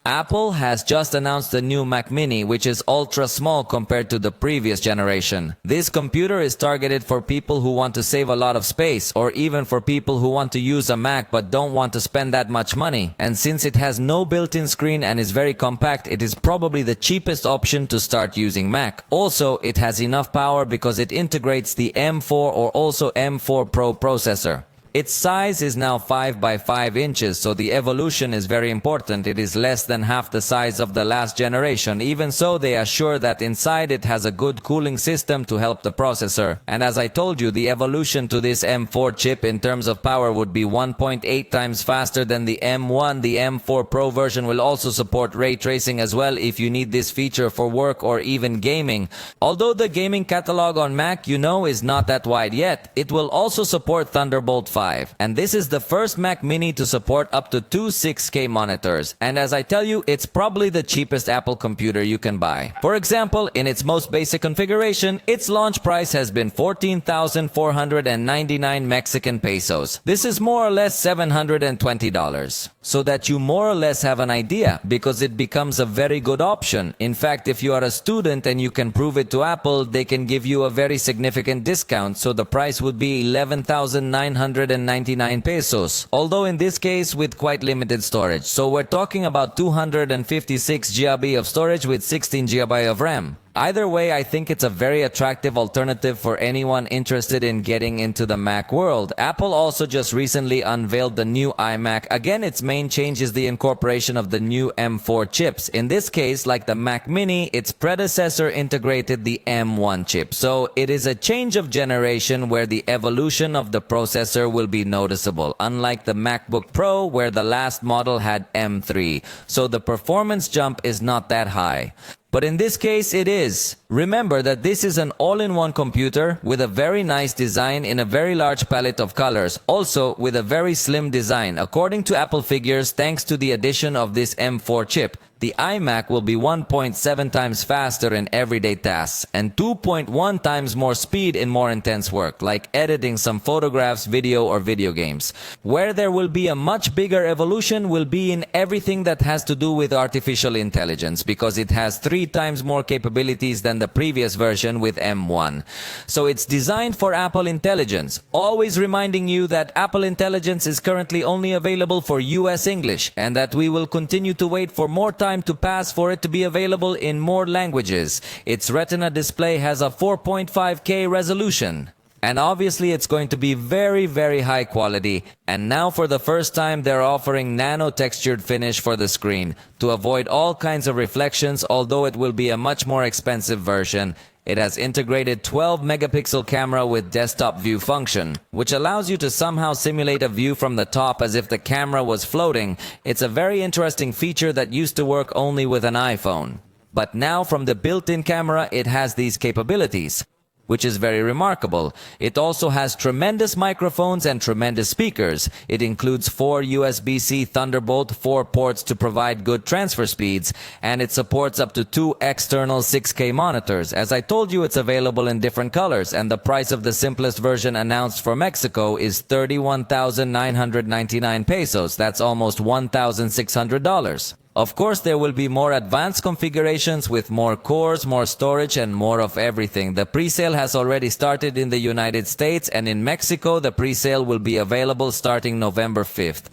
Apple has just announced the new MacMini, which is ultra small compared to the previous generation. This computer is targeted for people who want to save a lot of space, or even for people who want to use a Mac but don't want to spend that much money. And since it has no built-in screen and is very compact, it is probably the cheapest option to start using Mac. Also, it has enough power because it integrates the M4 or also M4 Pro processor. Its size is now 5 by 5 inches, so the evolution is very important. It is less than half the size of the last generation. Even so, they assure that inside it has a good cooling system to help the processor. And as I told you, the evolution to this M4 chip in terms of power would be 1.8 times faster than the M1. The M4 Pro version will also support ray tracing as well if you need this feature for work or even gaming. Although the gaming catalog on Mac, is not that wide yet, it will also support Thunderbolt 5. And this is the first Mac Mini to support up to two 6K monitors. And as I tell you, it's probably the cheapest Apple computer you can buy. For example, in its most basic configuration, its launch price has been 14,499 Mexican pesos. This is more or less $720. So that you more or less have an idea, because it becomes a very good option. In fact, if you are a student and you can prove it to Apple, they can give you a very significant discount, so the price would be 11,999 pesos. Although in this case with quite limited storage. So we're talking about 256 GB of storage with 16 GB of RAM. Either way, I think it's a very attractive alternative for anyone interested in getting into the Mac world. Apple also just recently unveiled the new iMac. Again, its main change is the incorporation of the new M4 chips. In this case, like the Mac Mini, its predecessor integrated the M1 chip. So it is a change of generation where the evolution of the processor will be noticeable, unlike the MacBook Pro where the last model had M3. So the performance jump is not that high. But in this case, it is. Remember that this is an all-in-one computer with a very nice design in a very large palette of colors, also with a very slim design. According to Apple figures, thanks to the addition of this M4 chip, the iMac will be 1.7 times faster in everyday tasks and 2.1 times more speed in more intense work, like editing some photographs, video, or video games. Where there will be a much bigger evolution will be in everything that has to do with artificial intelligence, because it has 3 times more capabilities than the previous version with M1. So it's designed for Apple Intelligence, always reminding you that Apple Intelligence is currently only available for US English, and that we will continue to wait for more time to pass for it to be available in more languages. Its Retina display has a 4.5K resolution. And obviously it's going to be very, very high quality. And now for the first time they're offering nano textured finish for the screen to avoid all kinds of reflections, although it will be a much more expensive version. It has integrated 12 megapixel camera with desktop view function, which allows you to somehow simulate a view from the top as if the camera was floating. It's a very interesting feature that used to work only with an iPhone. But now from the built-in camera it has these capabilities, which is very remarkable. It also has tremendous microphones and tremendous speakers. It includes 4 USB-C Thunderbolt 4 ports to provide good transfer speeds, and it supports up to 2 external 6K monitors. As I told you, it's available in different colors, and the price of the simplest version announced for Mexico is 31,999 pesos. That's almost $1,600. Of course, there will be more advanced configurations with more cores, more storage, and more of everything. The pre-sale has already started in the United States, and in Mexico, the pre-sale will be available starting November 5th.